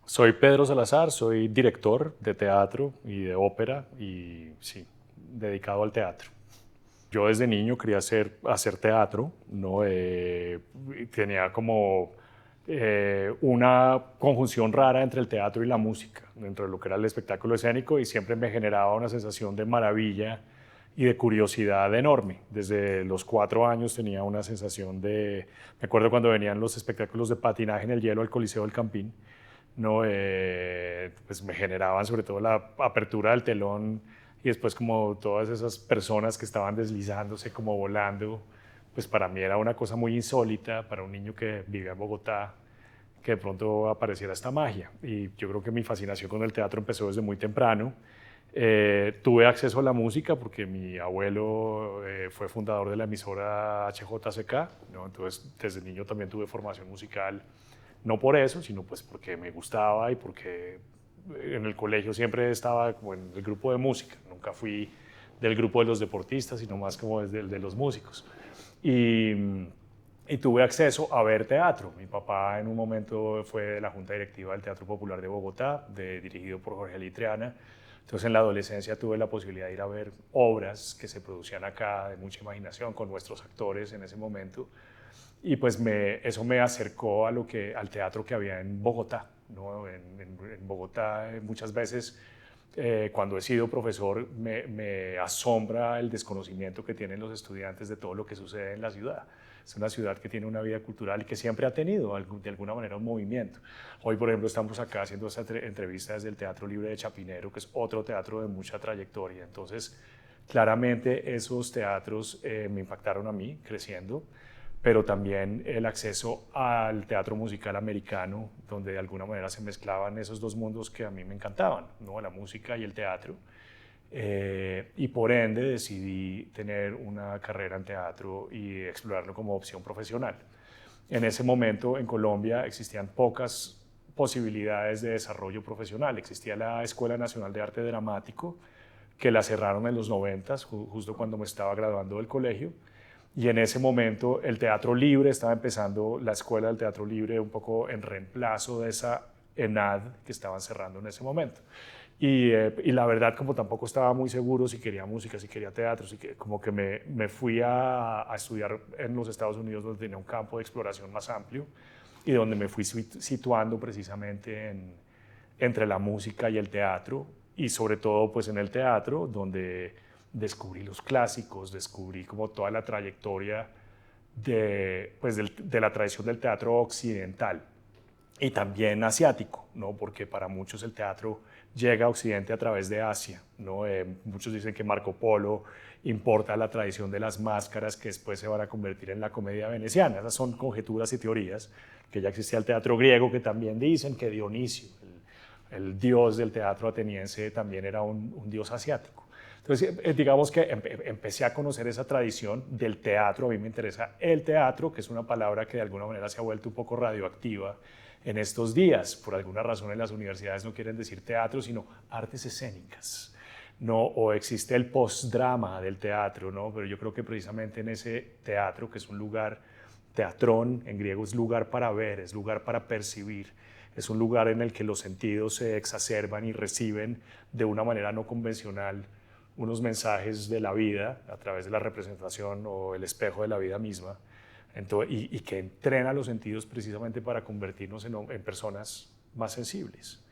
Soy Pedro Salazar, soy director de teatro y de ópera y sí, dedicado al teatro. Yo desde niño quería hacer teatro, ¿no? Tenía como una conjunción rara entre el teatro y la música, dentro de lo que era el espectáculo escénico, y siempre me generaba una sensación de maravilla y de curiosidad enorme. Desde los 4 años tenía una sensación me acuerdo cuando venían los espectáculos de patinaje en el hielo al Coliseo del Campín, ¿no? Pues me generaban sobre todo la apertura del telón y después como todas esas personas que estaban deslizándose como volando, pues para mí era una cosa muy insólita para un niño que vivía en Bogotá, que de pronto apareciera esta magia. Y yo creo que mi fascinación con el teatro empezó desde muy temprano. Tuve acceso a la música porque mi abuelo fue fundador de la emisora HJCK, ¿no? Entonces desde niño también tuve formación musical, no por eso, sino pues porque me gustaba y porque en el colegio siempre estaba como en el grupo de música, nunca fui del grupo de los deportistas, sino más como desde el de los músicos. Y, y tuve acceso a ver teatro. Mi papá en un momento fue de la Junta Directiva del Teatro Popular de Bogotá, dirigido por Jorge Litriana. Entonces en la adolescencia tuve la posibilidad de ir a ver obras que se producían acá de mucha imaginación con nuestros actores en ese momento. Y pues eso me acercó al teatro que había en Bogotá, ¿no? En Bogotá muchas veces cuando he sido profesor me asombra el desconocimiento que tienen los estudiantes de todo lo que sucede en la ciudad. Es una ciudad que tiene una vida cultural y que siempre ha tenido de alguna manera un movimiento. Hoy, por ejemplo, estamos acá haciendo esta entrevista desde el Teatro Libre de Chapinero, que es otro teatro de mucha trayectoria. Entonces, claramente esos teatros me impactaron a mí creciendo, pero también el acceso al teatro musical americano, donde de alguna manera se mezclaban esos dos mundos que a mí me encantaban, ¿no? La música y el teatro. Y por ende decidí tener una carrera en teatro y explorarlo como opción profesional. En ese momento en Colombia existían pocas posibilidades de desarrollo profesional. Existía la Escuela Nacional de Arte Dramático, que la cerraron en los 90, justo cuando me estaba graduando del colegio. Y en ese momento el Teatro Libre estaba empezando, la Escuela del Teatro Libre, un poco en reemplazo de esa ENAD que estaban cerrando en ese momento. Y la verdad, como tampoco estaba muy seguro si quería música, si quería teatro, como que me fui a estudiar en los Estados Unidos, donde tenía un campo de exploración más amplio y donde me fui situando precisamente entre la música y el teatro, y sobre todo pues en el teatro, donde descubrí los clásicos, descubrí como toda la trayectoria de la tradición del teatro occidental y también asiático, ¿no? Porque para muchos el teatro llega a Occidente a través de Asia, ¿no? Muchos dicen que Marco Polo importa la tradición de las máscaras que después se van a convertir en la comedia veneciana. Esas son conjeturas y teorías, que ya existía el teatro griego, que también dicen que Dionisio, el dios del teatro ateniense, también era un dios asiático. Entonces, digamos que empecé a conocer esa tradición del teatro. A mí me interesa el teatro, que es una palabra que de alguna manera se ha vuelto un poco radioactiva en estos días. Por alguna razón en las universidades no quieren decir teatro, sino artes escénicas, ¿no? O existe el postdrama del teatro, ¿no? Pero yo creo que precisamente en ese teatro, que es un lugar, teatrón en griego es lugar para ver, es lugar para percibir, es un lugar en el que los sentidos se exacerban y reciben de una manera no convencional unos mensajes de la vida a través de la representación o el espejo de la vida misma. Y que entrena los sentidos precisamente para convertirnos en personas más sensibles.